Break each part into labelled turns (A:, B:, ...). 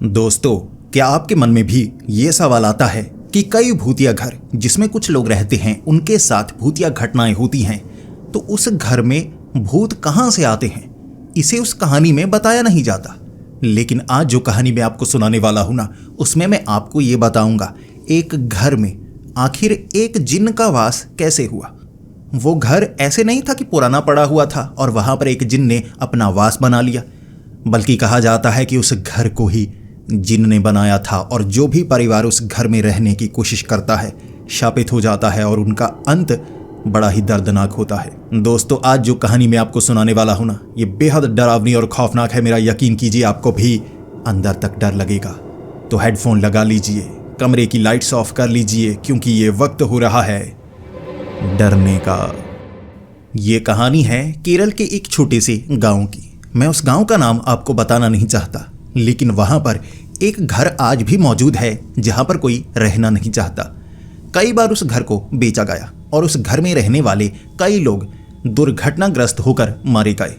A: दोस्तों, क्या आपके मन में भी ये सवाल आता है कि कई भूतिया घर जिसमें कुछ लोग रहते हैं उनके साथ भूतिया घटनाएं होती हैं, तो उस घर में भूत कहां से आते हैं इसे उस कहानी में बताया नहीं जाता। लेकिन आज जो कहानी मैं आपको सुनाने वाला हूं ना, उसमें मैं आपको ये बताऊंगा एक घर में आखिर एक जिन्न का वास कैसे हुआ। वो घर ऐसे नहीं था कि पुराना पड़ा हुआ था और वहां पर एक जिन्न ने अपना वास बना लिया, बल्कि कहा जाता है कि उस घर को ही जिन्न ने बनाया था और जो भी परिवार उस घर में रहने की कोशिश करता है शापित हो जाता है और उनका अंत बड़ा ही दर्दनाक होता है। दोस्तों, आज जो कहानी मैं आपको सुनाने वाला हूं ना, ये बेहद डरावनी और खौफनाक है। मेरा यकीन कीजिए, आपको भी अंदर तक डर लगेगा। तो हेडफोन लगा लीजिए, कमरे की लाइट्स ऑफ कर लीजिए, क्योंकि ये वक्त हो रहा है डरने का। ये कहानी है केरल के एक छोटे से गांव की। मैं उस गांव का नाम आपको बताना नहीं चाहता, लेकिन वहां पर एक घर आज भी मौजूद है जहां पर कोई रहना नहीं चाहता। कई बार उस घर को बेचा गया और उस घर में रहने वाले कई लोग दुर्घटनाग्रस्त होकर मारे गए।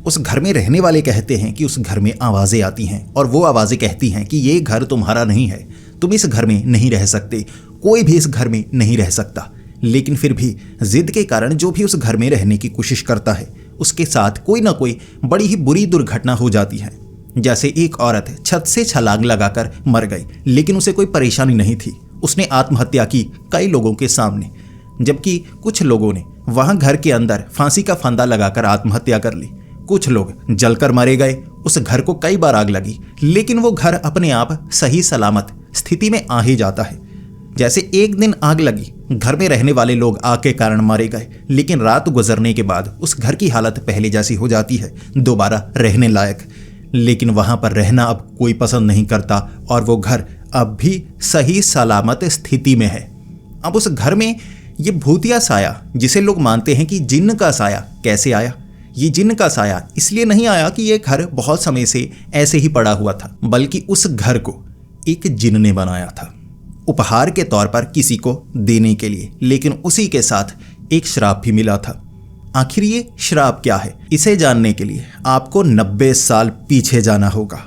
A: उस घर में रहने वाले कहते हैं कि उस घर में आवाज़ें आती हैं और वो आवाज़ें कहती हैं कि ये घर तुम्हारा नहीं है, तुम इस घर में नहीं रह सकते, कोई भी इस घर में नहीं रह सकता। लेकिन फिर भी जिद के कारण जो भी उस घर में रहने की कोशिश करता है उसके साथ कोई ना कोई बड़ी ही बुरी दुर्घटना हो जाती है। जैसे एक औरत छत से छलांग लगाकर मर गई, लेकिन उसे कोई परेशानी नहीं थी। उसने आत्महत्या की कई लोगों के सामने, जबकि कुछ लोगों ने वहां घर के अंदर फांसी का फंदा लगाकर आत्महत्या कर ली। कुछ लोग जलकर मारे गए। उस घर को कई बार आग लगी, लेकिन वो घर अपने आप सही सलामत स्थिति में आ ही जाता है। जैसे एक दिन आग लगी, घर में रहने वाले लोग आग के कारण मारे गए, लेकिन रात गुजरने के बाद उस घर की हालत पहले जैसी हो जाती है, दोबारा रहने लायक। लेकिन वहां पर रहना अब कोई पसंद नहीं करता और वो घर अब भी सही सलामत स्थिति में है। अब उस घर में ये भूतिया साया, जिसे लोग मानते हैं कि जिन्न का साया, कैसे आया? ये जिन्न का साया इसलिए नहीं आया कि ये घर बहुत समय से ऐसे ही पड़ा हुआ था, बल्कि उस घर को एक जिन्न ने बनाया था, उपहार के तौर पर किसी को देने के लिए। लेकिन उसी के साथ एक श्राप भी मिला था। आखिर ये श्राप क्या है, इसे जानने के लिए आपको 90 साल पीछे जाना होगा।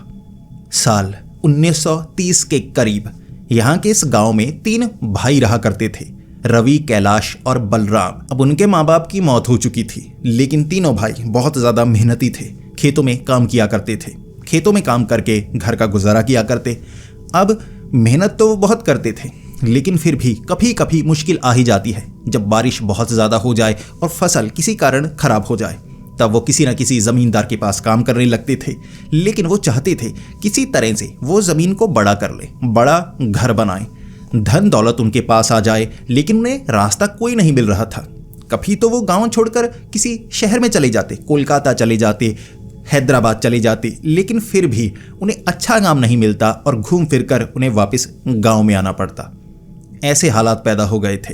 A: साल 1930 के करीब यहाँ के इस गांव में 3 भाई रहा करते थे, रवि, कैलाश और बलराम। अब उनके माँ बाप की मौत हो चुकी थी, लेकिन तीनों भाई बहुत ज़्यादा मेहनती थे। खेतों में काम किया करते थे, खेतों में काम करके घर का गुजारा किया करते। अब मेहनत तो वो बहुत करते थे, लेकिन फिर भी कभी कभी मुश्किल आ ही जाती है। जब बारिश बहुत ज़्यादा हो जाए और फसल किसी कारण खराब हो जाए, तब वो किसी न किसी ज़मींदार के पास काम करने लगते थे। लेकिन वो चाहते थे किसी तरह से वो ज़मीन को बड़ा कर ले, बड़ा घर बनाए, धन दौलत उनके पास आ जाए। लेकिन उन्हें रास्ता कोई नहीं मिल रहा था। कभी तो वो गाँव छोड़कर किसी शहर में चले जाते, कोलकाता चले जाते, हैदराबाद चले जाते, लेकिन फिर भी उन्हें अच्छा काम नहीं मिलता और घूम फिर कर उन्हें वापस गाँव में आना पड़ता। ऐसे हालात पैदा हो गए थे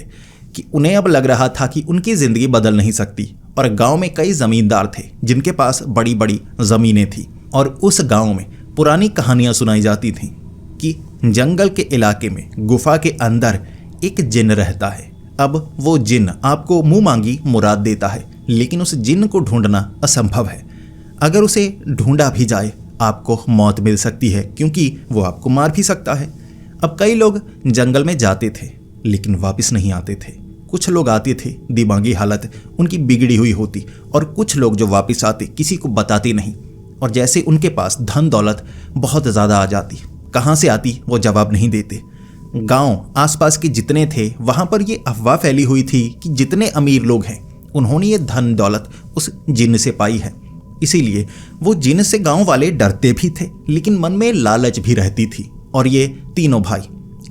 A: कि उन्हें अब लग रहा था कि उनकी ज़िंदगी बदल नहीं सकती। और गांव में कई ज़मींदार थे जिनके पास बड़ी बड़ी ज़मीनें थीं, और उस गांव में पुरानी कहानियां सुनाई जाती थीं कि जंगल के इलाके में गुफा के अंदर एक जिन्न रहता है। अब वो जिन्न आपको मुँह मांगी मुराद देता है, लेकिन उस जिन्न को ढूंढना असंभव है। अगर उसे ढूंढा भी जाए, आपको मौत मिल सकती है, क्योंकि वो आपको मार भी सकता है। अब कई लोग जंगल में जाते थे, लेकिन वापस नहीं आते थे। कुछ लोग आते थे, दिमागी हालत उनकी बिगड़ी हुई होती, और कुछ लोग जो वापस आते किसी को बताते नहीं, और जैसे उनके पास धन दौलत बहुत ज़्यादा आ जाती। कहाँ से आती वो जवाब नहीं देते। गांव आसपास के जितने थे वहाँ पर ये अफवाह फैली हुई थी कि जितने अमीर लोग हैं उन्होंने ये धन दौलत उस जिन्न से पाई है। इसीलिए वो जिन्न से गाँव वाले डरते भी थे, लेकिन मन में लालच भी रहती थी। और ये तीनों भाई,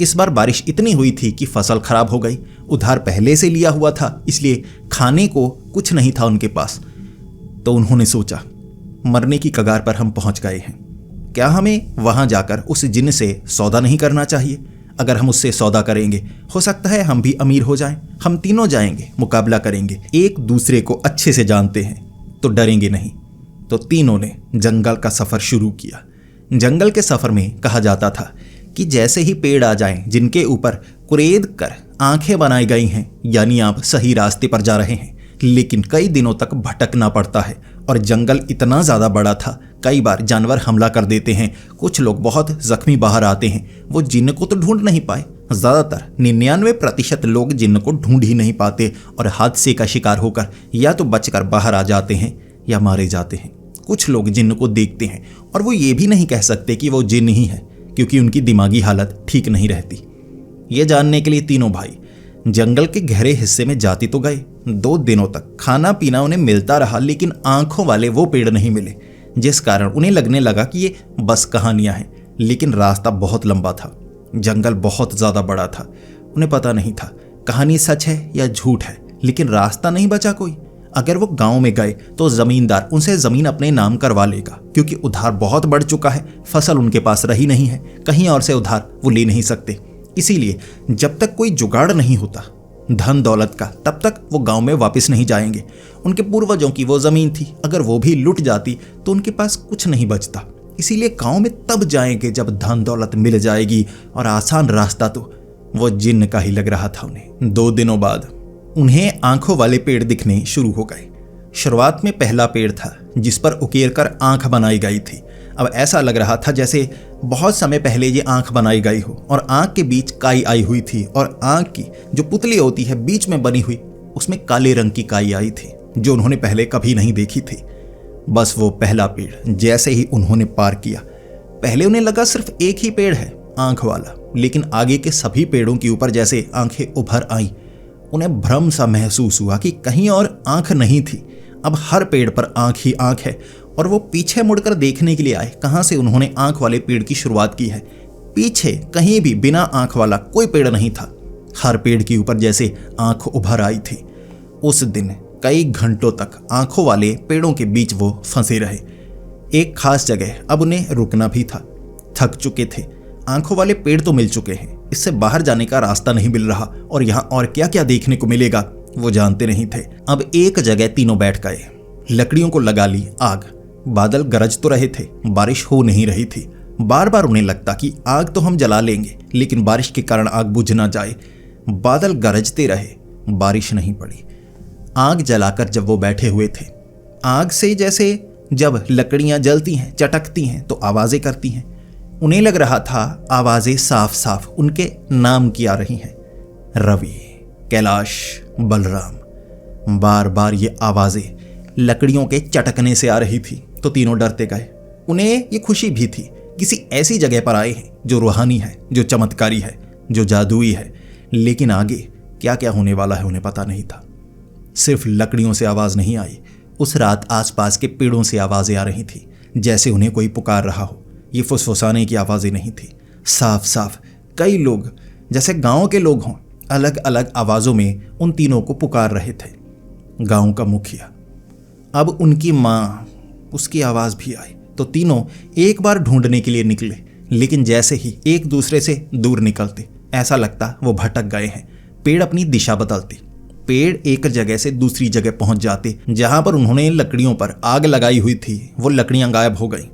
A: इस बार बारिश इतनी हुई थी कि फसल खराब हो गई। उधार पहले से लिया हुआ था, इसलिए खाने को कुछ नहीं था उनके पास। तो उन्होंने सोचा, मरने की कगार पर हम पहुंच गए हैं, क्या हमें वहां जाकर उस जिन्न से सौदा नहीं करना चाहिए? अगर हम उससे सौदा करेंगे, हो सकता है हम भी अमीर हो जाएं। हम तीनों जाएंगे, मुकाबला करेंगे, एक दूसरे को अच्छे से जानते हैं तो डरेंगे नहीं। तो तीनों ने जंगल का सफ़र शुरू किया। जंगल के सफ़र में कहा जाता था कि जैसे ही पेड़ आ जाएं जिनके ऊपर कुरेद कर आंखें बनाई गई हैं, यानी आप सही रास्ते पर जा रहे हैं। लेकिन कई दिनों तक भटकना पड़ता है और जंगल इतना ज़्यादा बड़ा था, कई बार जानवर हमला कर देते हैं। कुछ लोग बहुत जख्मी बाहर आते हैं। वो जिन्न को तो ढूंढ नहीं पाए। ज़्यादातर 99% लोग जिन्न को ढूंढ ही नहीं पाते और हादसे का शिकार होकर या तो बचकर बाहर आ जाते हैं या मारे जाते हैं। कुछ लोग जिन्न को देखते हैं और वो ये भी नहीं कह सकते कि वो जिन्न ही है, क्योंकि उनकी दिमागी हालत ठीक नहीं रहती। ये जानने के लिए तीनों भाई जंगल के गहरे हिस्से में जाते तो गए। 2 दिनों तक खाना पीना उन्हें मिलता रहा, लेकिन आंखों वाले वो पेड़ नहीं मिले, जिस कारण उन्हें लगने लगा कि ये बस कहानियां हैं। लेकिन रास्ता बहुत लंबा था, जंगल बहुत ज़्यादा बड़ा था। उन्हें पता नहीं था कहानी सच है या झूठ है, लेकिन रास्ता नहीं बचा कोई। अगर वो गांव में गए तो जमींदार उनसे ज़मीन अपने नाम करवा लेगा, क्योंकि उधार बहुत बढ़ चुका है। फसल उनके पास रही नहीं है, कहीं और से उधार वो ले नहीं सकते। इसीलिए जब तक कोई जुगाड़ नहीं होता धन दौलत का, तब तक वो गांव में वापस नहीं जाएंगे। उनके पूर्वजों की वो ज़मीन थी, अगर वो भी लुट जाती तो उनके पास कुछ नहीं बचता। इसीलिए गांव में तब जाएंगे जब धन दौलत मिल जाएगी, और आसान रास्ता तो वो जिन्न का ही लग रहा था उन्हें। 2 दिनों बाद उन्हें आंखों वाले पेड़ दिखने शुरू हो गए। शुरुआत में पहला पेड़ था जिस पर उकेर कर आंख बनाई गई थी। अब ऐसा लग रहा था जैसे बहुत समय पहले ये आंख बनाई गई हो और आंख के बीच काई आई हुई थी, और आंख की जो पुतली होती है बीच में बनी हुई, उसमें काले रंग की काई आई थी जो उन्होंने पहले कभी नहीं देखी थी। बस वो पहला पेड़ जैसे ही उन्होंने पार किया, पहले उन्हें लगा सिर्फ एक ही पेड़ है आंख वाला, लेकिन आगे के सभी पेड़ों के ऊपर जैसे आंखें उभर आईं। उन्हें भ्रम सा महसूस हुआ कि कहीं और आंख नहीं थी, अब हर पेड़ पर आंख ही आंख है। और वो पीछे मुड़कर देखने के लिए आए कहां से उन्होंने आंख वाले पेड़ की शुरुआत की है। पीछे कहीं भी बिना आंख वाला कोई पेड़ नहीं था, हर पेड़ के ऊपर जैसे आंख उभर आई थी। उस दिन कई घंटों तक आंखों वाले पेड़ों के बीच वो फंसे रहे। एक खास जगह अब उन्हें रुकना भी था, थक चुके थे। आंखों वाले पेड़ तो मिल चुके हैं, इससे बाहर जाने का रास्ता नहीं मिल रहा, और यहाँ और क्या क्या देखने को मिलेगा वो जानते नहीं थे। अब एक जगह तीनों बैठ गए, लकड़ियों को लगा ली आग। बादल गरज तो रहे थे, बारिश हो नहीं रही थी। बार बार उन्हें लगता कि आग तो हम जला लेंगे, लेकिन बारिश के कारण आग बुझ ना जाए। बादल गरजते रहे, बारिश नहीं पड़ी। आग जलाकर जब वो बैठे हुए थे, आग से जैसे जब लकड़ियां जलती हैं, चटकती हैं तो आवाजें करती हैं। उन्हें लग रहा था आवाजें साफ साफ उनके नाम की आ रही हैं, रवि, कैलाश, बलराम। बार बार ये आवाजें लकड़ियों के चटकने से आ रही थी तो तीनों डरते गए। उन्हें ये खुशी भी थी, किसी ऐसी जगह पर आए हैं जो रूहानी है, जो चमत्कारी है, जो जादुई है। लेकिन आगे क्या क्या होने वाला है उन्हें पता नहीं था। सिर्फ लकड़ियों से आवाज नहीं आई, उस रात आसपास के पेड़ों से आवाजें आ रही थी, जैसे उन्हें कोई पुकार रहा हो। ये फुसफुसाने की आवाजें नहीं थी, साफ साफ कई लोग जैसे गांव के लोग हों, अलग अलग आवाजों में उन तीनों को पुकार रहे थे। गांव का मुखिया, अब उनकी माँ, उसकी आवाज भी आई तो तीनों एक बार ढूंढने के लिए निकले, लेकिन जैसे ही एक दूसरे से दूर निकलते ऐसा लगता वो भटक गए हैं। पेड़ अपनी दिशा बदलते, पेड़ एक जगह से दूसरी जगह पहुंच जाते। जहां पर उन्होंने लकड़ियों पर आग लगाई हुई थी वो लकड़ियां गायब हो गई।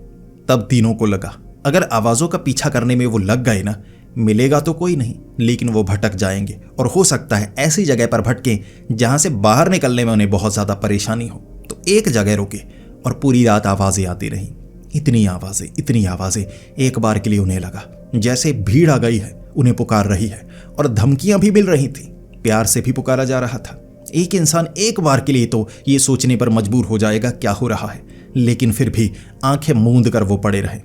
A: तब तीनों को लगा अगर आवाजों का पीछा करने में वो लग गए ना, मिलेगा तो कोई नहीं, लेकिन वो भटक जाएंगे, और हो सकता है ऐसी जगह पर भटके जहां से बाहर निकलने में उन्हें बहुत ज्यादा परेशानी हो। तो एक जगह रुके और पूरी रात आवाजें आती रहीं, इतनी आवाजें। एक बार के लिए उन्हें लगा जैसे भीड़ आ गई है, उन्हें पुकार रही है, और धमकियां भी मिल रही थी, प्यार से भी पुकारा जा रहा था। एक इंसान एक बार के लिए तो ये सोचने पर मजबूर हो जाएगा क्या हो रहा है, लेकिन फिर भी आंखें मूंद कर वो पड़े रहे,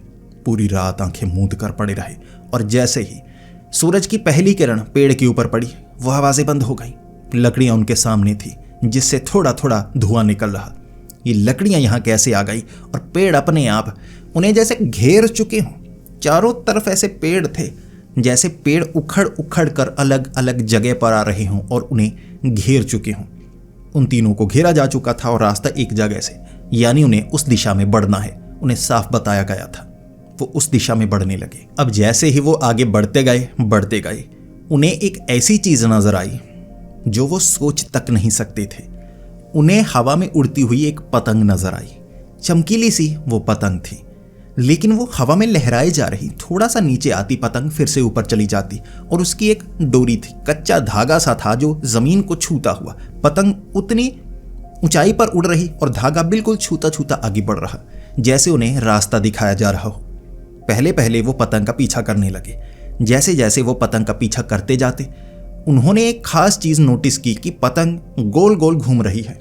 A: पूरी रात आंखें मूंद कर पड़े रहे। और जैसे ही सूरज की पहली किरण पेड़ के ऊपर पड़ी, वो आवाजें बंद हो गई। लकड़ियां उनके सामने थी जिससे थोड़ा थोड़ा धुआं निकल रहा। ये लकड़ियां यहां कैसे आ गई, और पेड़ अपने आप उन्हें जैसे घेर चुके हों। चारों तरफ ऐसे पेड़ थे जैसे पेड़ उखड़ उखड़ कर अलग अलग जगह पर आ रहे हों और उन्हें घेर चुके हों। उन तीनों को घेरा जा चुका था और रास्ता एक जगह से, यानी उन्हें उस दिशा में बढ़ना है, उन्हें साफ बताया गया था। वो उस दिशा में बढ़ने लगे। अब जैसे ही वो आगे बढ़ते गए, उन्हें एक ऐसी चीज नजर आई जो वो सोच तक नहीं सकते थे। उन्हें हवा में उड़ती हुई एक पतंग नजर आई। चमकीली सी वो पतंग थी, लेकिन वो हवा में लहराए जा रही। थोड़ा सा नीचे आती पतंग फिर से ऊपर चली जाती, और उसकी एक डोरी थी, कच्चा धागा सा था जो जमीन को छूता हुआ। पतंग उतनी ऊंचाई पर उड़ रही और धागा बिल्कुल छूता छूता आगे बढ़ रहा, जैसे उन्हें रास्ता दिखाया जा रहा हो। पहले पहले वो पतंग का पीछा करने लगे। जैसे जैसे वो पतंग का पीछा करते जाते, उन्होंने एक खास चीज नोटिस की कि पतंग गोल गोल घूम रही है।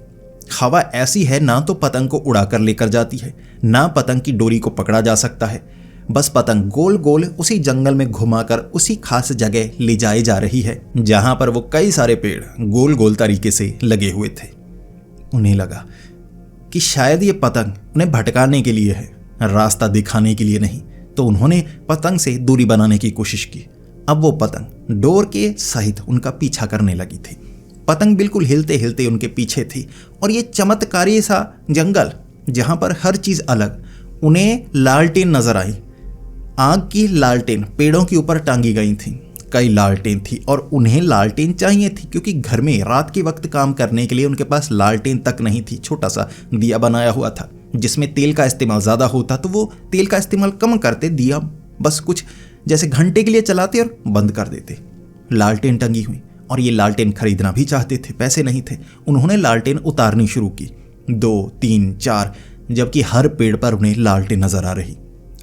A: हवा ऐसी है ना तो पतंग को उड़ाकर लेकर जाती है, ना पतंग की डोरी को पकड़ा जा सकता है। बस पतंग गोल गोल उसी जंगल में घुमाकर उसी खास जगह ले जाई जा रही है जहां पर वो कई सारे पेड़ गोल गोल तरीके से लगे हुए थे। उन्हें लगा कि शायद ये पतंग उन्हें भटकाने के लिए है, रास्ता दिखाने के लिए नहीं। तो उन्होंने पतंग से दूरी बनाने की कोशिश की। अब वो पतंग डोर के सहित उनका पीछा करने लगी थी। पतंग बिल्कुल हिलते हिलते उनके पीछे थी और ये चमत्कारी सा जंगल जहां पर हर चीज अलग, उन्हें लालटेन नजर आई। आग की लालटेन पेड़ों के ऊपर टांगी गई थी। कई लालटेन थी और उन्हें लालटेन चाहिए थी क्योंकि घर में रात के वक्त काम करने के लिए उनके पास लालटेन तक नहीं थी। छोटा सा दिया बनाया हुआ था जिसमें तेल का इस्तेमाल ज़्यादा होता, तो वो तेल का इस्तेमाल कम करते, दिया बस कुछ जैसे घंटे के लिए चलाते और बंद कर देते। लालटेन टंगी हुई और ये लालटेन खरीदना भी चाहते थे, पैसे नहीं थे। उन्होंने लालटेन उतारनी शुरू की, 2, 3, 4, जबकि हर पेड़ पर उन्हें लालटेन नजर आ रही।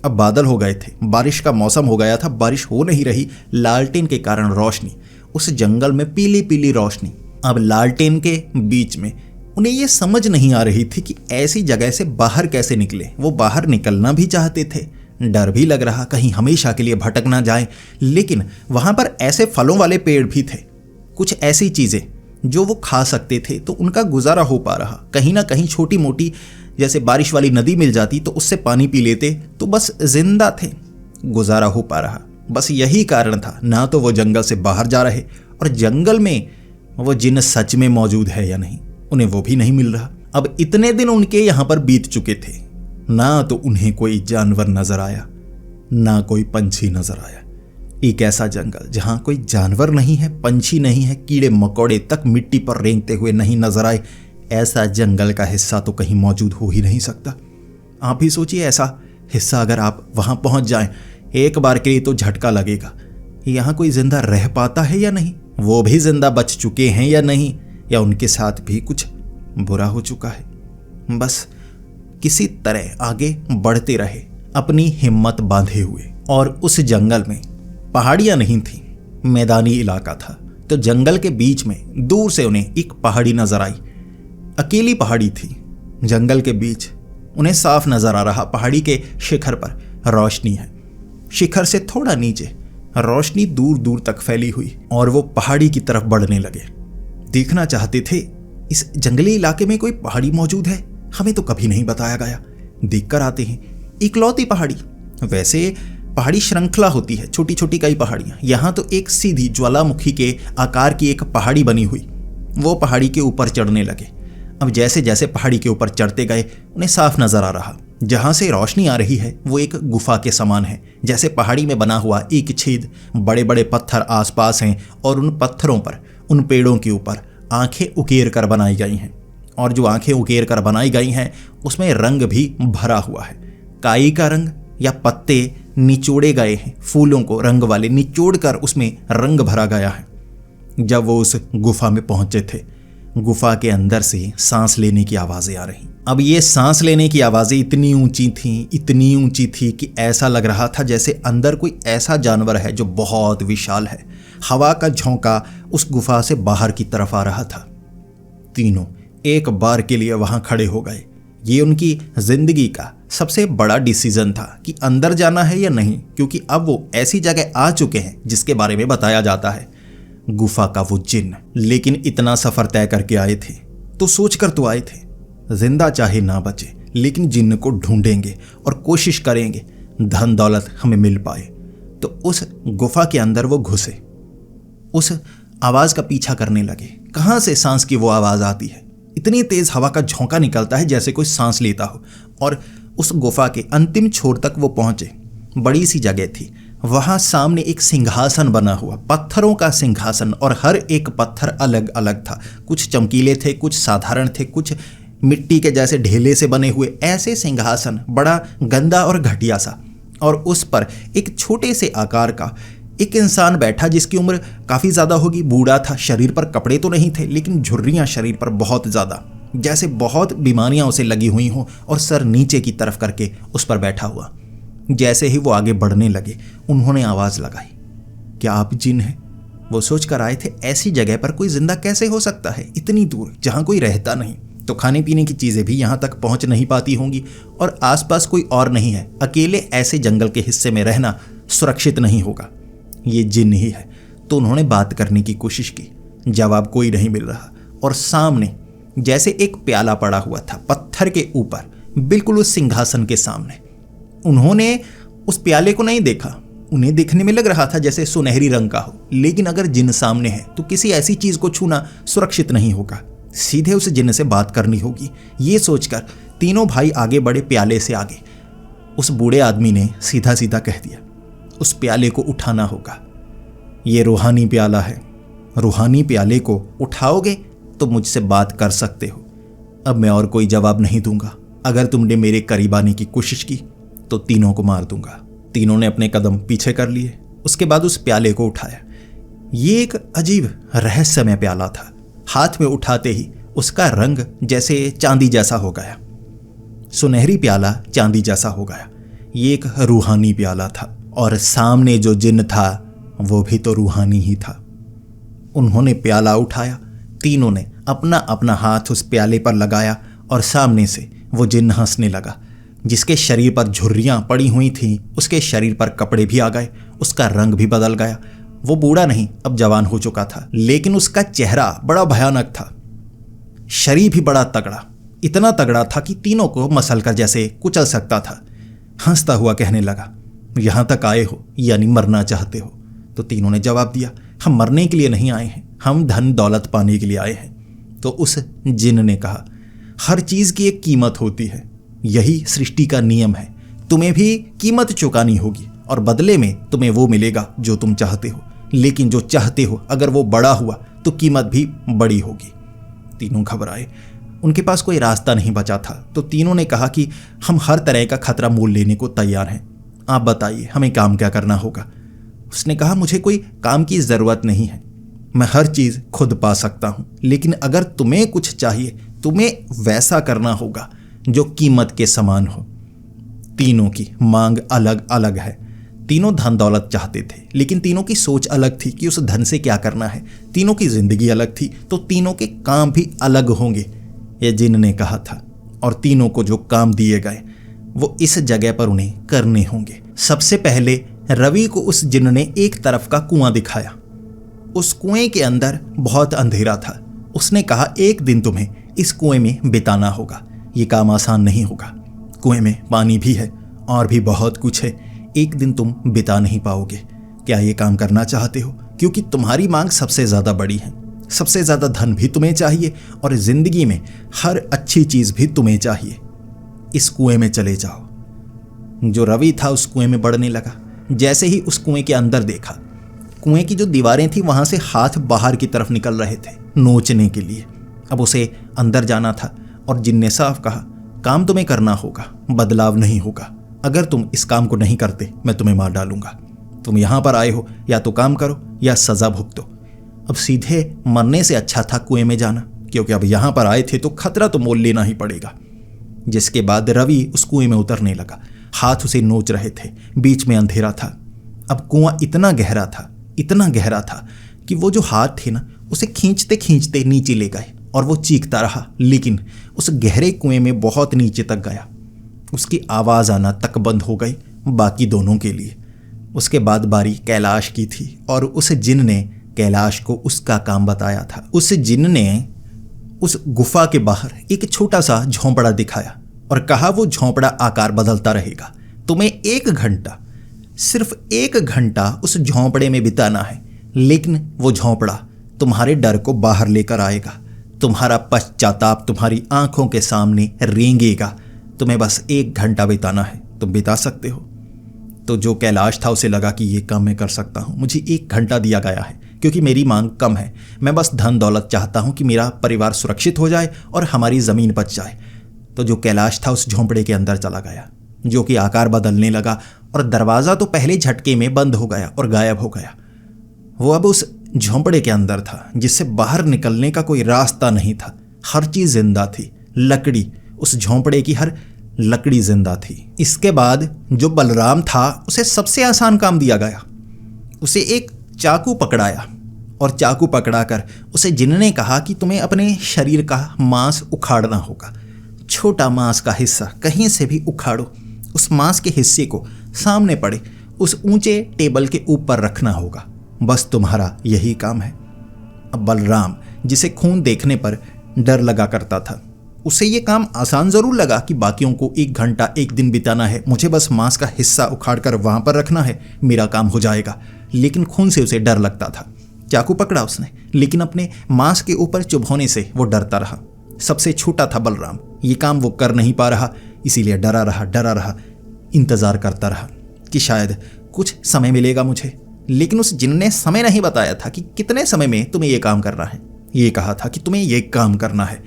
A: अब बादल हो गए थे, बारिश का मौसम हो गया था, बारिश हो नहीं रही। लालटेन के कारण रोशनी, उस जंगल में पीली पीली रोशनी। अब लालटेन के बीच में उन्हें यह समझ नहीं आ रही थी कि ऐसी जगह से बाहर कैसे निकले। वो बाहर निकलना भी चाहते थे, डर भी लग रहा कहीं हमेशा के लिए भटक ना जाए। लेकिन वहां पर ऐसे फलों वाले पेड़ भी थे, कुछ ऐसी चीजें जो वो खा सकते थे, तो उनका गुजारा हो पा रहा। कहीं ना कहीं छोटी मोटी जैसे बारिश वाली नदी मिल जाती तो उससे पानी पी लेते तो बस जिंदा थे, गुजारा हो पा रहा। बस यही कारण था, ना तो वो जंगल से बाहर जा रहे और जंगल में वो जिन सच में मौजूद है या नहीं, उन्हें वो भी नहीं मिल रहा। अब इतने दिन उनके यहां पर बीत चुके थे, ना तो उन्हें कोई जानवर नजर आया, ना कोई पंछी नजर आया। एक ऐसा जंगल जहां कोई जानवर नहीं है, पंछी नहीं है, कीड़े मकोड़े तक मिट्टी पर रेंगते हुए नहीं नजर आए, ऐसा जंगल का हिस्सा तो कहीं मौजूद हो ही नहीं सकता। आप ही सोचिए, ऐसा हिस्सा अगर आप वहां पहुंच जाएं, एक बार के लिए तो झटका लगेगा। यहां कोई जिंदा रह पाता है या नहीं, वो भी जिंदा बच चुके हैं या नहीं, या उनके साथ भी कुछ बुरा हो चुका है। बस किसी तरह आगे बढ़ते रहे अपनी हिम्मत बांधे हुए। और उस जंगल में पहाड़ियां नहीं थी, मैदानी इलाका था। तो जंगल के बीच में दूर से उन्हें एक पहाड़ी नजर आई, अकेली पहाड़ी थी। जंगल के बीच उन्हें साफ नजर आ रहा, पहाड़ी के शिखर पर रोशनी है। शिखर से थोड़ा नीचे रोशनी दूर दूर तक फैली हुई और वो पहाड़ी की तरफ बढ़ने लगे। देखना चाहते थे इस जंगली इलाके में कोई पहाड़ी मौजूद है, हमें तो कभी नहीं बताया गया, देखकर आते हैं। इकलौती पहाड़ी, वैसे पहाड़ी श्रृंखला होती है, छोटी छोटी कई पहाड़ियां। यहां तो एक सीधी ज्वालामुखी के आकार की एक पहाड़ी बनी हुई। वो पहाड़ी के ऊपर चढ़ने लगे। अब जैसे जैसे पहाड़ी के ऊपर चढ़ते गए उन्हें साफ नजर आ रहा, जहां से रोशनी आ रही है वो एक गुफा के समान है। जैसे पहाड़ी में बना हुआ एक छेद, बड़े बड़े पत्थर आसपास हैं और उन पत्थरों पर, उन पेड़ों के ऊपर आंखें उकेर कर बनाई गई हैं। और जो आंखें उकेर कर बनाई गई हैं उसमें रंग भी भरा हुआ है। काई का रंग या पत्ते निचोड़े गए हैं, फूलों को रंग वाले निचोड़ कर उसमें रंग भरा गया है। जब वो उस गुफा में पहुंचे थे, गुफा के अंदर से सांस लेने की आवाजें आ रही। अब ये सांस लेने की आवाजें इतनी ऊंची थीं, इतनी ऊंची थी कि ऐसा लग रहा था जैसे अंदर कोई ऐसा जानवर है जो बहुत विशाल है। हवा का झोंका उस गुफा से बाहर की तरफ आ रहा था। तीनों एक बार के लिए वहां खड़े हो गए। ये उनकी जिंदगी का सबसे बड़ा डिसीजन था कि अंदर जाना है या नहीं, क्योंकि अब वो ऐसी जगह आ चुके हैं जिसके बारे में बताया जाता है, गुफा का वो जिन्न। लेकिन इतना सफर तय करके आए थे तो सोचकर तो आए थे, जिंदा चाहे ना बचे लेकिन जिन्न को ढूंढेंगे और कोशिश करेंगे धन दौलत हमें मिल पाए। तो उस गुफा के अंदर वो घुसे, उस आवाज का पीछा करने लगे। कहां से सांस की वो आवाज आती है, इतनी तेज हवा का झोंका निकलता है जैसे कोई सांस लेता हो। और उस गुफा के अंतिम छोर तक वो पहुंचे। बड़ी सी जगह थी, वहां सामने एक सिंहासन बना हुआ, पत्थरों का सिंहासन, और हर एक पत्थर अलग अलग था। कुछ चमकीले थे, कुछ साधारण थे, कुछ मिट्टी के जैसे ढेले से बने हुए। ऐसे सिंहासन बड़ा गंदा और घटिया सा, और उस पर एक छोटे से आकार का एक इंसान बैठा जिसकी उम्र काफी ज्यादा होगी। बूढ़ा था, शरीर पर कपड़े तो नहीं थे लेकिन झुर्रियां शरीर पर बहुत ज्यादा। जैसे बहुत बीमारियां उसे लगी हुई हों, और सर नीचे की तरफ करके उस पर बैठा हुआ। जैसे ही वो आगे बढ़ने लगे, उन्होंने आवाज लगाई, क्या आप जिन हैं? वो सोच कर आए थे ऐसी जगह पर कोई जिंदा कैसे हो सकता है, इतनी दूर जहां कोई रहता नहीं, तो खाने पीने की चीजें भी यहां तक पहुंच नहीं पाती होंगी, और आसपास कोई और नहीं है। अकेले ऐसे जंगल के हिस्से में रहना सुरक्षित नहीं होगा, ये जिन ही है। तो उन्होंने बात करने की कोशिश की, जवाब कोई नहीं मिल रहा। और सामने जैसे एक प्याला पड़ा हुआ था पत्थर के ऊपर, बिल्कुल उस सिंहासन के सामने। उन्होंने उस प्याले को नहीं देखा, उन्हें देखने में लग रहा था जैसे सुनहरी रंग का हो, लेकिन अगर जिन सामने है तो किसी ऐसी चीज को छूना सुरक्षित नहीं होगा, सीधे उस जिन से बात करनी होगी। ये सोचकर तीनों भाई आगे बढ़े प्याले से आगे। उस बूढ़े आदमी ने सीधा सीधा कह दिया, उस प्याले को उठाना होगा, ये रूहानी प्याला है, रूहानी प्याले को उठाओगे तो मुझसे बात कर सकते हो। अब मैं और कोई जवाब नहीं दूंगा, अगर तुमने मेरे करीब आने की कोशिश की तो तीनों को मार दूंगा। तीनों ने अपने कदम पीछे कर लिए, उसके बाद उस प्याले को उठाया। ये एक अजीब रहस्यमय प्याला था, हाथ में उठाते ही उसका रंग जैसे चांदी जैसा हो गया, सुनहरी प्याला चांदी जैसा हो गया। ये एक रूहानी प्याला था, और सामने जो जिन था वो भी तो रूहानी ही था। उन्होंने प्याला उठाया, तीनों ने अपना अपना हाथ उस प्याले पर लगाया, और सामने से वो जिन हंसने लगा। जिसके शरीर पर झुर्रियां पड़ी हुई थीं, उसके शरीर पर कपड़े भी आ गए, उसका रंग भी बदल गया। वो बूढ़ा नहीं, अब जवान हो चुका था, लेकिन उसका चेहरा बड़ा भयानक था, शरीर भी बड़ा तगड़ा, इतना तगड़ा था कि तीनों को मसल कर जैसे कुचल सकता था। हंसता हुआ कहने लगा, यहां तक आए हो यानी मरना चाहते हो? तो तीनों ने जवाब दिया, हम मरने के लिए नहीं आए हैं, हम धन दौलत पाने के लिए आए हैं। तो उस जिन ने कहा, हर चीज की एक कीमत होती है, यही सृष्टि का नियम है, तुम्हें भी कीमत चुकानी होगी, और बदले में तुम्हें वो मिलेगा जो तुम चाहते हो, लेकिन जो चाहते हो अगर वो बड़ा हुआ तो कीमत भी बड़ी होगी। तीनों घबराए, उनके पास कोई रास्ता नहीं बचा था। तो तीनों ने कहा कि हम हर तरह का खतरा मोल लेने को तैयार हैं, आप बताइए हमें काम क्या करना होगा? उसने कहा, मुझे कोई काम की जरूरत नहीं है, मैं हर चीज खुद पा सकता हूं, लेकिन अगर तुम्हें कुछ चाहिए तुम्हें वैसा करना होगा जो कीमत के समान हो। तीनों की मांग अलग अलग है, तीनों धन दौलत चाहते थे, लेकिन तीनों की सोच अलग थी कि उस धन से क्या करना है। तीनों की जिंदगी अलग थी, तो तीनों के काम भी अलग होंगे, ये जिन ने कहा था। और तीनों को जो काम दिए गए वो इस जगह पर उन्हें करने होंगे। सबसे पहले रवि को उस जिन ने एक तरफ का कुआं दिखाया। उस कुएं के अंदर बहुत अंधेरा था। उसने कहा, एक दिन तुम्हें इस कुएं में बिताना होगा, ये काम आसान नहीं होगा, कुएं में पानी भी है और भी बहुत कुछ है, एक दिन तुम बिता नहीं पाओगे। क्या ये काम करना चाहते हो? क्योंकि तुम्हारी मांग सबसे ज्यादा बड़ी है, सबसे ज्यादा धन भी तुम्हें चाहिए, और जिंदगी में हर अच्छी चीज भी तुम्हें चाहिए। इस कुएं में चले जाओ। जो रवि था उस कुएं में बढ़ने लगा। जैसे ही उस कुएं के अंदर देखा, कुएं की जो दीवारें थी वहां से हाथ बाहर की तरफ निकल रहे थे नोचने के लिए। अब उसे अंदर जाना था, और जिन ने साफ कहा, काम तुम्हें करना होगा, बदलाव नहीं होगा, अगर तुम इस काम को नहीं करते मैं तुम्हें मार डालूंगा। तुम यहां पर आए हो, या तो काम करो या सजा भुगतो। अब सीधे मरने से अच्छा था कुएं में जाना, क्योंकि अब यहां पर आए थे तो खतरा तो मोल लेना ही पड़ेगा। जिसके बाद रवि उस कुएं में उतरने लगा। हाथ उसे नोच रहे थे, बीच में अंधेरा था। अब कुआं इतना गहरा था, इतना गहरा था कि वो जो हाथ थे ना, उसे खींचते खींचते नीचे ले गए, और वो चीखता रहा, लेकिन उस गहरे कुएं में बहुत नीचे तक गया। उसकी आवाज आना तक बंद हो गई बाकी दोनों के लिए। उसके बाद बारी कैलाश की थी, और उस जिन ने कैलाश को उसका काम बताया था। उस जिन ने उस गुफा के बाहर एक छोटा सा झोंपड़ा दिखाया और कहा, वो झोंपड़ा आकार बदलता रहेगा, तुम्हें 1 घंटा, सिर्फ 1 घंटा उस झोंपड़े में बिताना है, लेकिन वो झोंपड़ा तुम्हारे डर को बाहर लेकर आएगा, तुम्हारा पश्चाताप तुम्हारी आंखों के सामने रेंगेगा। तुम्हें बस 1 घंटा बिताना है, तुम बिता सकते हो। तो जो कैलाश था उसे लगा कि ये काम मैं कर सकता हूँ, मुझे 1 घंटा दिया गया है क्योंकि मेरी मांग कम है, मैं बस धन दौलत चाहता हूँ कि मेरा परिवार सुरक्षित हो जाए और हमारी ज़मीन बच जाए। तो जो कैलाश था उस झोंपड़े के अंदर चला गया, जो कि आकार बदलने लगा, और दरवाज़ा तो पहले झटके में बंद हो गया और गायब हो गया। वो अब उस झोंपड़े के अंदर था, जिससे बाहर निकलने का कोई रास्ता नहीं था। हर चीज जिंदा थी। लकड़ी, उस झोंपड़े की हर लकड़ी जिंदा थी। इसके बाद जो बलराम था उसे सबसे आसान काम दिया गया। उसे एक चाकू पकड़ाया और चाकू पकड़ाकर उसे जिन ने कहा कि तुम्हें अपने शरीर का मांस उखाड़ना होगा। छोटा मांस का हिस्सा कहीं से भी उखाड़ो, उस मांस के हिस्से को सामने पड़े उस ऊंचे टेबल के ऊपर रखना होगा। बस तुम्हारा यही काम है। अब बलराम, जिसे खून देखने पर डर लगा करता था, उसे ये काम आसान जरूर लगा कि बाकियों को 1 घंटा 1 दिन बिताना है, मुझे बस मांस का हिस्सा उखाड़ कर वहां पर रखना है, मेरा काम हो जाएगा। लेकिन खून से उसे डर लगता था। चाकू पकड़ा उसने, लेकिन अपने मांस के ऊपर चुभोने से वो डरता रहा। सबसे छोटा था बलराम, ये काम वो कर नहीं पा रहा, इसीलिए डरा रहा, इंतजार करता रहा कि शायद कुछ समय मिलेगा मुझे। लेकिन उस जिन ने समय नहीं बताया था कि कितने समय में तुम्हें ये काम करना है। ये कहा था कि तुम्हें ये काम करना है,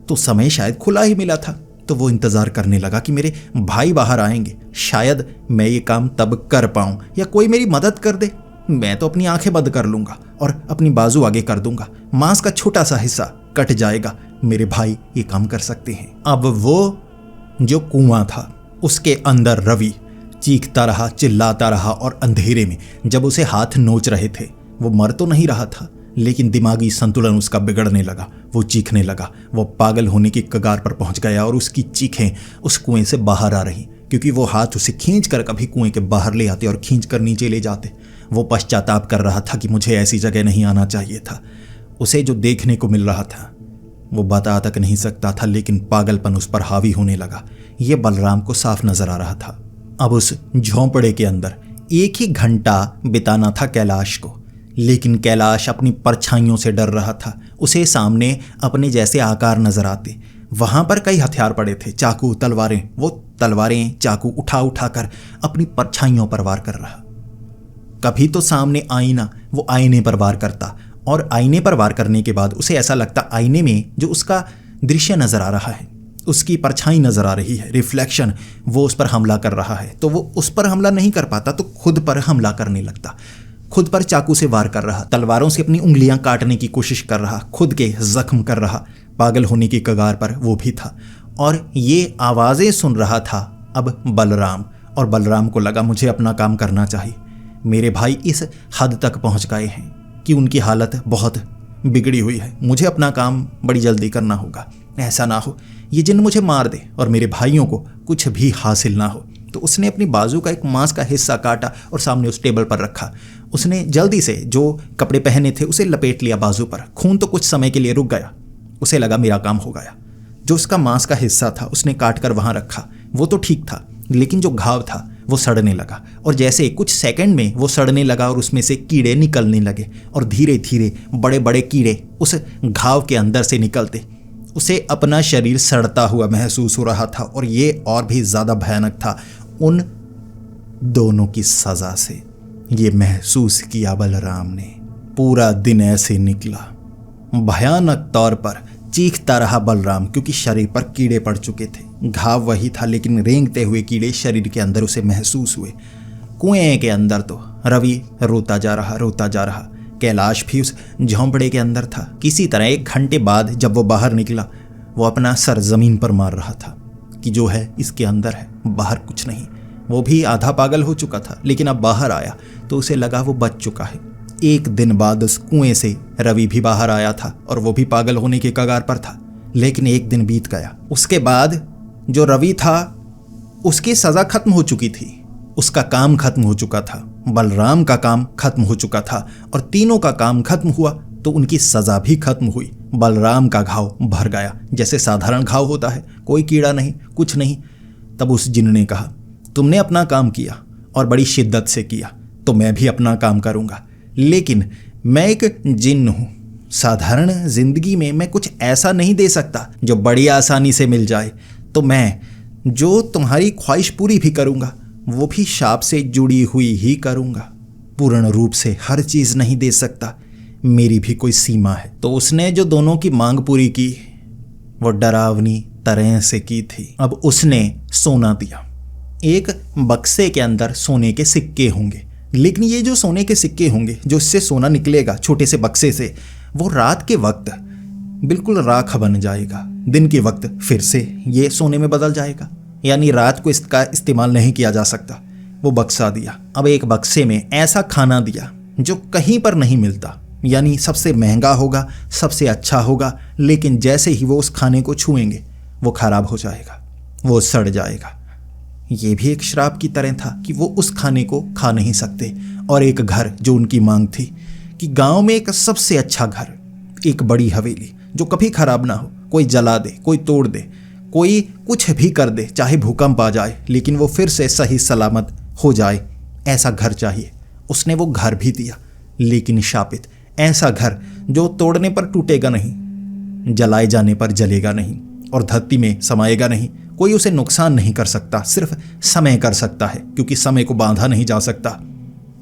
A: तो समय शायद खुला ही मिला था। तो वो इंतजार करने लगा कि मेरे भाई बाहर आएंगे, शायद मैं ये काम तब कर पाऊं या कोई मेरी मदद कर दे। मैं तो अपनी आंखें बंद कर लूंगा और अपनी बाजू आगे कर दूंगा, मांस का छोटा सा हिस्सा कट जाएगा, मेरे भाई ये काम कर सकते हैं। अब वो जो कुआं था उसके अंदर रवि चीखता रहा, चिल्लाता रहा और अंधेरे में जब उसे हाथ नोच रहे थे, वो मर तो नहीं रहा था, लेकिन दिमागी संतुलन उसका बिगड़ने लगा। वो चीखने लगा, वो पागल होने की कगार पर पहुंच गया और उसकी चीखें उस कुएं से बाहर आ रही, क्योंकि वो हाथ उसे खींच कर कभी कुएं के बाहर ले आते और खींच कर नीचे ले जाते। वो पश्चाताप कर रहा था कि मुझे ऐसी जगह नहीं आना चाहिए था। उसे जो देखने को मिल रहा था वो बता तक नहीं सकता था, लेकिन पागलपन उस पर हावी होने लगा। ये बलराम को साफ नजर आ रहा था। अब उस झोंपड़े के अंदर 1 ही घंटा बिताना था कैलाश को, लेकिन कैलाश अपनी परछाइयों से डर रहा था। उसे सामने अपने जैसे आकार नजर आते। वहां पर कई हथियार पड़े थे, चाकू, तलवारें। वो तलवारें, चाकू उठा कर अपनी परछाइयों पर वार कर रहा। कभी तो सामने आईना, वो आईने पर वार करता और आईने पर वार करने के बाद उसे ऐसा लगता आईने में जो उसका दृश्य नजर आ रहा है, उसकी परछाई नजर आ रही है, रिफ्लेक्शन, वो उस पर हमला कर रहा है। तो वो उस पर हमला नहीं कर पाता तो खुद पर हमला करने लगता। खुद पर चाकू से वार कर रहा, तलवारों से अपनी उंगलियां काटने की कोशिश कर रहा, खुद के जख्म कर रहा। पागल होने की कगार पर वो भी था और ये आवाजें सुन रहा था अब बलराम। और बलराम को लगा मुझे अपना काम करना चाहिए। मेरे भाई इस हद तक पहुंच गए हैं कि उनकी हालत बहुत बिगड़ी हुई है, मुझे अपना काम बड़ी जल्दी करना होगा। ऐसा ना हो ये जिन मुझे मार दे और मेरे भाइयों को कुछ भी हासिल ना हो। तो उसने अपनी बाजू का एक मांस का हिस्सा काटा और सामने उस टेबल पर रखा। उसने जल्दी से जो कपड़े पहने थे उसे लपेट लिया बाजू पर। खून तो कुछ समय के लिए रुक गया। उसे लगा मेरा काम हो गया। जो उसका मांस का हिस्सा था उसने काट कर वहां रखा। वो तो ठीक था, लेकिन जो घाव था वो सड़ने लगा और जैसे कुछ सेकंड में वो सड़ने लगा और उसमें से कीड़े निकलने लगे और धीरे धीरे बड़े बड़े कीड़े उस घाव के अंदर से निकलते। उसे अपना शरीर सड़ता हुआ महसूस हो रहा था और ये और भी ज्यादा भयानक था उन दोनों की सजा से। ये महसूस किया बलराम ने। पूरा दिन ऐसे निकला। भयानक तौर पर चीखता रहा बलराम, क्योंकि शरीर पर कीड़े पड़ चुके थे। घाव वही था, लेकिन रेंगते हुए कीड़े शरीर के अंदर उसे महसूस हुए। कुएं के अंदर तो रवि रोता जा रहा। कैलाश भी उस झोंपड़े के अंदर था। किसी तरह 1 घंटे बाद जब वो बाहर निकला, वो अपना सर जमीन पर मार रहा था कि जो है इसके अंदर है, बाहर कुछ नहीं। वो भी आधा पागल हो चुका था, लेकिन अब बाहर आया तो उसे लगा वो बच चुका है। 1 दिन बाद उस कुएं से रवि भी बाहर आया था और वो भी पागल होने के कगार पर था। लेकिन 1 दिन बीत गया। उसके बाद जो रवि था उसकी सजा खत्म हो चुकी थी, उसका काम खत्म हो चुका था, बलराम का काम खत्म हो चुका था और तीनों का काम खत्म हुआ तो उनकी सजा भी खत्म हुई। बलराम का घाव भर गया जैसे साधारण घाव होता है, कोई कीड़ा नहीं, कुछ नहीं। तब उस जिन ने कहा तुमने अपना काम किया और बड़ी शिद्दत से किया, तो मैं भी अपना काम करूंगा। लेकिन मैं एक जिन्न हूं, साधारण जिंदगी में मैं कुछ ऐसा नहीं दे सकता जो बड़ी आसानी से मिल जाए। तो मैं जो तुम्हारी ख्वाहिश पूरी भी करूंगा वो भी शाप से जुड़ी हुई ही करूंगा। पूर्ण रूप से हर चीज नहीं दे सकता, मेरी भी कोई सीमा है। तो उसने जो दोनों की मांग पूरी की वो डरावनी तरह से की थी। अब उसने सोना दिया। एक बक्से के अंदर सोने के सिक्के होंगे, लेकिन ये जो सोने के सिक्के होंगे, जो इससे सोना निकलेगा छोटे से बक्से से, वो रात के वक्त बिल्कुल राख बन जाएगा। दिन के वक्त फिर से ये सोने में बदल जाएगा, यानी रात को इसका इस्तेमाल नहीं किया जा सकता। वो बक्सा दिया। अब एक बक्से में ऐसा खाना दिया जो कहीं पर नहीं मिलता, यानी सबसे महंगा होगा, सबसे अच्छा होगा, लेकिन जैसे ही वो उस खाने को छुएंगे वो खराब हो जाएगा, वो सड़ जाएगा। ये भी एक श्राप की तरह था कि वो उस खाने को खा नहीं सकते। और एक घर जो उनकी मांग थी कि गांव में एक सबसे अच्छा घर, एक बड़ी हवेली जो कभी खराब ना हो, कोई जला दे, कोई तोड़ दे, कोई कुछ भी कर दे, चाहे भूकंप आ जाए, लेकिन वो फिर से सही सलामत हो जाए, ऐसा घर चाहिए। उसने वो घर भी दिया, लेकिन शापित ऐसा घर जो तोड़ने पर टूटेगा नहीं, जलाए जाने पर जलेगा नहीं और धरती में समाएगा नहीं। कोई उसे नुकसान नहीं कर सकता, सिर्फ समय कर सकता है, क्योंकि समय को बांधा नहीं जा सकता।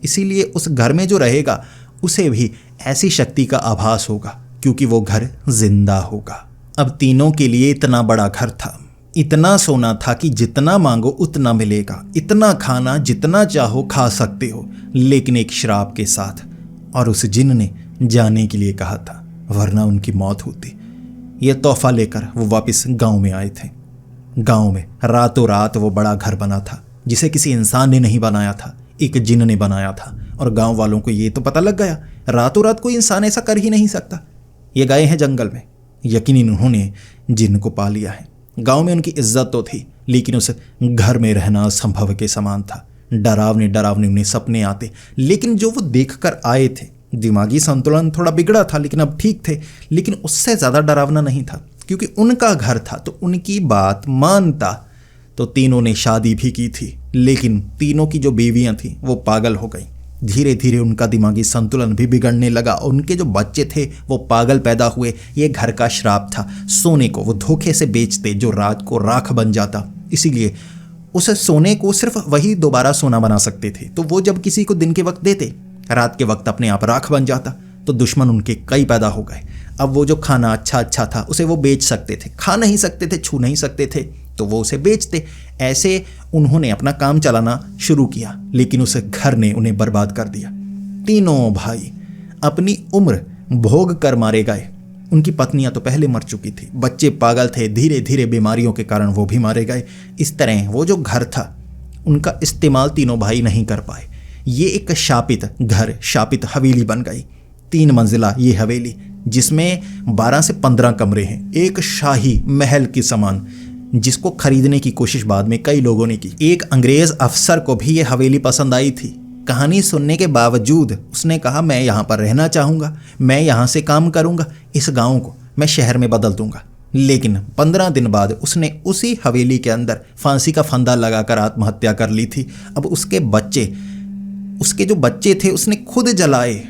A: इसीलिए उस घर में जो रहेगा उसे भी ऐसी शक्ति का आभास होगा, क्योंकि वो घर जिंदा होगा। अब तीनों के लिए इतना बड़ा घर था, इतना सोना था कि जितना मांगो उतना मिलेगा, इतना खाना जितना चाहो खा सकते हो, लेकिन एक श्राप के साथ। और उस जिन ने जाने के लिए कहा था, वरना उनकी मौत होती। ये तोहफा लेकर वो वापस गांव में आए थे। गांव में रातों रात वो बड़ा घर बना था, जिसे किसी इंसान ने नहीं बनाया था, एक जिन ने बनाया था। और गांव वालों को ये तो पता लग गया, रातों रात कोई इंसान ऐसा कर ही नहीं सकता। ये गए हैं जंगल में, यकीनन उन्होंने जिन को पा लिया है। गांव में उनकी इज्जत तो थी, लेकिन उस घर में रहना असंभव के समान था। डरावने डरावने उन्हें सपने आते, लेकिन जो वो देखकर आए थे, दिमागी संतुलन थोड़ा बिगड़ा था, लेकिन अब ठीक थे। लेकिन उससे ज़्यादा डरावना नहीं था, क्योंकि उनका घर था तो उनकी बात मानता। तो तीनों ने शादी भी की थी, लेकिन तीनों की जो बीवियां थीं वो पागल हो गई। धीरे धीरे उनका दिमागी संतुलन भी बिगड़ने लगा। उनके जो बच्चे थे वो पागल पैदा हुए। ये घर का श्राप था। सोने को वो धोखे से बेचते, जो रात को राख बन जाता। इसीलिए उस सोने को सिर्फ वही दोबारा सोना बना सकते थे। तो वो जब किसी को दिन के वक्त देते, रात के वक्त अपने आप राख बन जाता। तो दुश्मन उनके कई पैदा हो गए। अब वो जो खाना अच्छा अच्छा था उसे वो बेच सकते थे, खा नहीं सकते थे, छू नहीं सकते थे, तो वो उसे बेचते। ऐसे उन्होंने अपना काम चलाना शुरू किया, लेकिन उस घर ने उन्हें बर्बाद कर दिया। तीनों भाई अपनी उम्र भोग कर मारे गए। उनकी पत्नियां तो पहले मर चुकी थी, बच्चे पागल थे, धीरे धीरे बीमारियों के कारण वो भी मारे गए। इस तरह वो जो घर था उनका इस्तेमाल तीनों भाई नहीं कर पाए। ये एक शापित घर, शापित हवेली बन गई। 3 मंजिला ये हवेली, जिसमें 12 से 15 कमरे हैं, एक शाही महल के समान, जिसको खरीदने की कोशिश बाद में कई लोगों ने की। एक अंग्रेज अफसर को भी ये हवेली पसंद आई थी। कहानी सुनने के बावजूद उसने कहा, मैं यहाँ पर रहना चाहूँगा, मैं यहाँ से काम करूँगा, इस गाँव को मैं शहर में बदल दूँगा। लेकिन 15 दिन बाद उसने उसी हवेली के अंदर फांसी का फंदा लगाकर आत्महत्या कर ली थी। अब उसके जो बच्चे थे उसने खुद जलाए,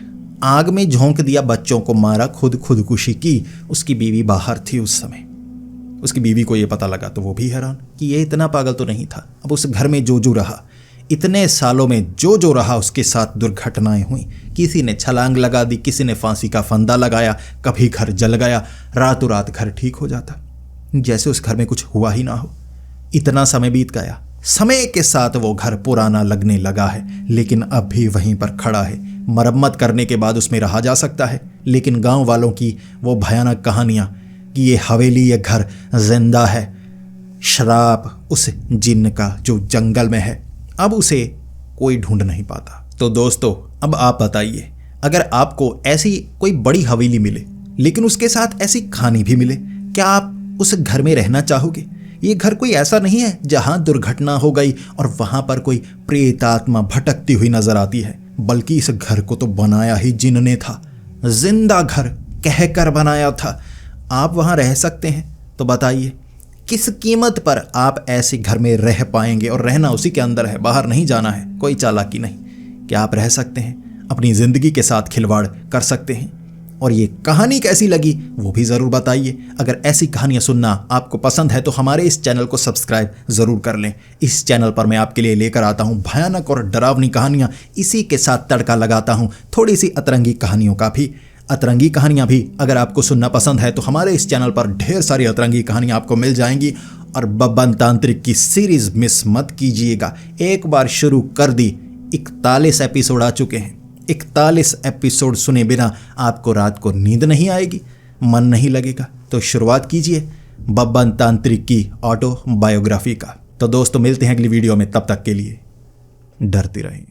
A: आग में झोंक दिया, बच्चों को मारा, खुद खुदकुशी की। उसकी बीवी बाहर थी उस समय। उसकी बीवी को ये पता लगा तो वो भी हैरान कि ये इतना पागल तो नहीं था। अब उस घर में जो रहा, इतने सालों में जो रहा, उसके साथ दुर्घटनाएं हुई। किसी ने छलांग लगा दी, किसी ने फांसी का फंदा लगाया, कभी घर जल गया, रातों रात घर ठीक हो जाता, जैसे उस घर में कुछ हुआ ही ना हो। इतना समय बीत गया, समय के साथ वो घर पुराना लगने लगा है, लेकिन अब भी वहीं पर खड़ा है। मरम्मत करने के बाद उसमें रहा जा सकता है, लेकिन गांव वालों की वो भयानक कहानियां कि ये हवेली, ये घर जिंदा है, श्राप उस जिन्न का जो जंगल में है, अब उसे कोई ढूंढ नहीं पाता। तो दोस्तों, अब आप बताइए, अगर आपको ऐसी कोई बड़ी हवेली मिले, लेकिन उसके साथ ऐसी कहानी भी मिले, क्या आप उस घर में रहना चाहोगे? ये घर कोई ऐसा नहीं है जहां दुर्घटना हो गई और वहां पर कोई प्रेत आत्मा भटकती हुई नजर आती है, बल्कि इस घर को तो बनाया ही जिन ने था। जिंदा घर कहकर बनाया था। आप वहां रह सकते हैं, तो बताइए किस कीमत पर आप ऐसे घर में रह पाएंगे? और रहना उसी के अंदर है, बाहर नहीं जाना है, कोई चालाकी नहीं। क्या आप रह सकते हैं? अपनी ज़िंदगी के साथ खिलवाड़ कर सकते हैं? और ये कहानी कैसी लगी वो भी ज़रूर बताइए। अगर ऐसी कहानियाँ सुनना आपको पसंद है तो हमारे इस चैनल को सब्सक्राइब ज़रूर कर लें। इस चैनल पर मैं आपके लिए लेकर आता हूँ भयानक और डरावनी कहानियाँ, इसी के साथ तड़का लगाता हूँ थोड़ी सी अतरंगी कहानियों का भी। अतरंगी कहानियाँ भी अगर आपको सुनना पसंद है तो हमारे इस चैनल पर ढेर सारी अतरंगी कहानियाँ आपको मिल जाएंगी। और बब्बन तांत्रिक की सीरीज़ मिस मत कीजिएगा। एक बार शुरू कर दी, 41 एपिसोड आ चुके हैं। 41 एपिसोड सुने बिना आपको रात को नींद नहीं आएगी। मन नहीं लगेगा तो शुरुआत कीजिए बब्बन तांत्रिक की ऑटो बायोग्राफी का। तो दोस्तों मिलते हैं अगली वीडियो में, तब तक के लिए डरते रहें।